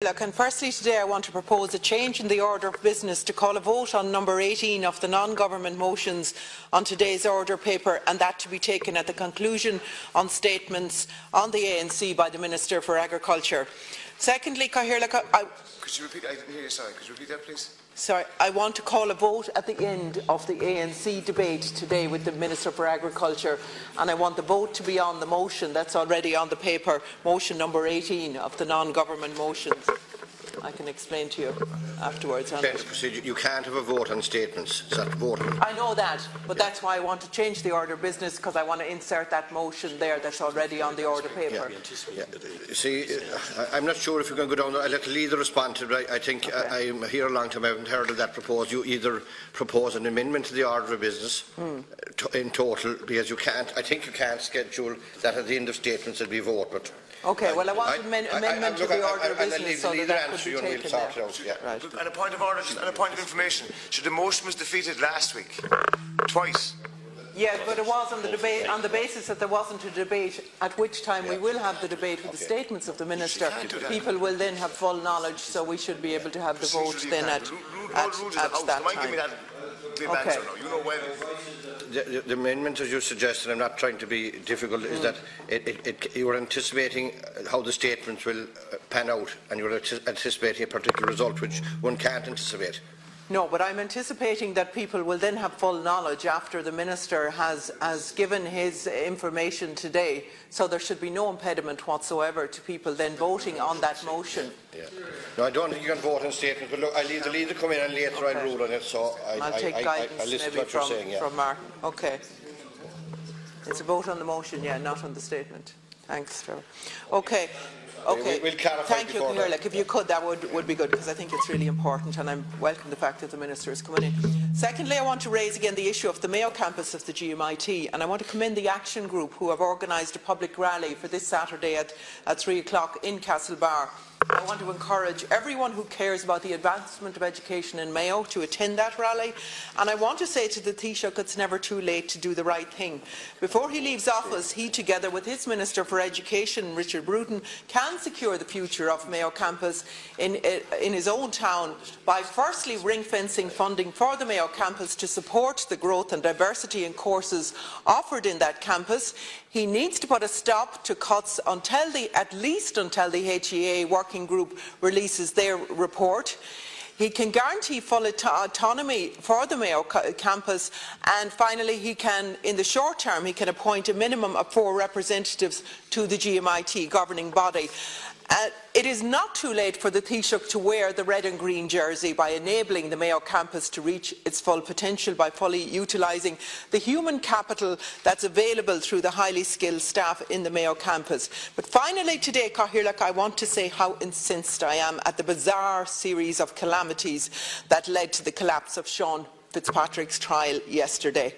And firstly today I want to propose a change in the order of business to call a vote on number 18 of the non-government motions on today's order paper, and that to be taken at the conclusion on statements on the ANC by the Minister for Agriculture. Secondly, could you repeat? I didn't hear you, sorry. Could you repeat that, please? Sorry, I want to call a vote at the end of the ANC debate today with the Minister for Agriculture, and I want the vote to be on the motion that's already on the paper, motion number 18 of the non-government motions. I can explain to you afterwards. You can't have a vote on statements. It's not voting. I know that, but that's why I want to change the order of business, because I want to insert that motion there that's already on the order paper. Yeah. See, I'm not sure if you can go down. I'll let the leader respond to it. I think I'm here a long time. I haven't heard of that proposed. You either propose an amendment to the order of business in total, because you can't. I think you can't schedule that at the end of statements will be a vote. But okay, well, I want an amendment to the order of business so that could be taken there. Right. And a point of order, and a point of information. The motion was defeated last week, twice. Yeah, but it was on the debate, on the basis that there wasn't a debate, at which time we will have the debate with the statements of the Minister. People will then have full knowledge, so we should be able to have the vote then at that time. Okay. The amendment, as you suggested, I'm not trying to be difficult, is that you are anticipating how the statements will pan out, and you are anticipating a particular result which one can't anticipate. No, but I'm anticipating that people will then have full knowledge after the Minister has given his information today, so there should be no impediment whatsoever to people then voting on that motion. Yeah. No, I don't think you can vote on statements, but look, I'll leave the leader come in and later I'll rule on it, so I'll take guidance I'll listen to what from, you're saying. Yeah. From Martin. Okay. It's a vote on the motion, yeah, not on the statement. Thanks, Trevor. Okay. Okay, we'll thank you, Cahill. If you could, that would be good, because I think it's really important, and I welcome the fact that the Minister is coming in. Secondly, I want to raise again the issue of the Mayo campus of the GMIT, and I want to commend the Action Group, who have organised a public rally for this Saturday at 3 o'clock in Castlebar. I want to encourage everyone who cares about the advancement of education in Mayo to attend that rally, and I want to say to the Taoiseach it's never too late to do the right thing. Before he leaves office, he, together with his Minister for Education, Richard Bruton, can secure the future of Mayo campus in his own town by firstly ring-fencing funding for the Mayo campus to support the growth and diversity in courses offered in that campus. He needs to put a stop to cuts at least until the HEA working group releases their report. He can guarantee full autonomy for the Mayo campus, and finally he can, in the short term, he can appoint a minimum of 4 representatives to the GMIT governing body. It is not too late for the Taoiseach to wear the red and green jersey by enabling the Mayo campus to reach its full potential by fully utilising the human capital that's available through the highly skilled staff in the Mayo campus. But finally today, Cahill, I want to say how incensed I am at the bizarre series of calamities that led to the collapse of Sean Fitzpatrick's trial yesterday.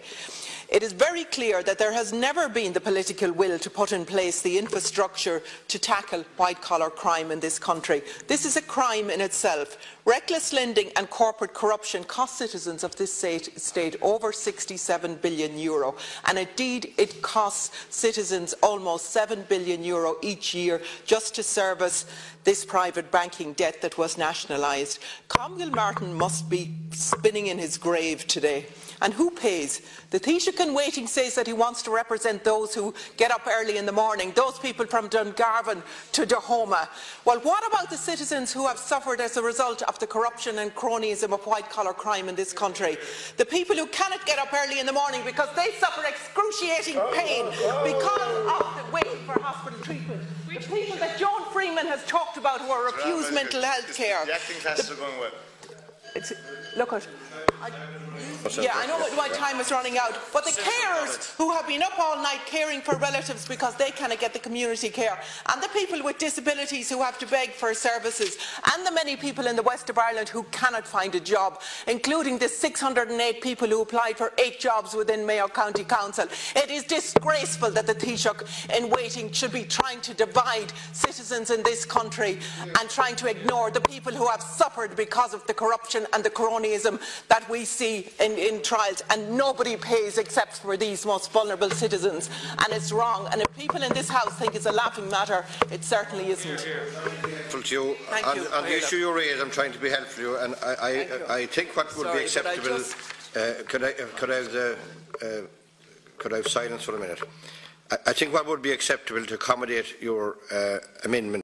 It is very clear that there has never been the political will to put in place the infrastructure to tackle white-collar crime in this country. This is a crime in itself. Reckless lending and corporate corruption cost citizens of this state over €67 billion, and indeed it costs citizens almost €7 billion each year just to service this private banking debt that was nationalised. Conway-Walsh Martin must be spinning in his grave today. And who pays? The Taoiseach in waiting says that he wants to represent those who get up early in the morning, those people from Dungarvan to Dahoma. Well, what about the citizens who have suffered as a result of the corruption and cronyism of white-collar crime in this country? The people who cannot get up early in the morning because they suffer excruciating pain because of the waiting for hospital treatment. The people that Joan Freeman has talked about who are refused mental health care. The acting classes are going well. Look at. Yeah, I know my time is running out, but the carers who have been up all night caring for relatives because they cannot get the community care, and the people with disabilities who have to beg for services, and the many people in the west of Ireland who cannot find a job, including the 608 people who applied for 8 jobs within Mayo County Council. It is disgraceful that the Taoiseach in waiting should be trying to divide citizens in this country and trying to ignore the people who have suffered because of the corruption and the cronyism that we see in trials, and nobody pays except for these most vulnerable citizens, and it's wrong. And if people in this House think it's a laughing matter, it certainly isn't. Thank you. On the issue you raised, I'm trying to be helpful to you, and I think what would be acceptable. Could I have silence for a minute? I think what would be acceptable to accommodate your amendment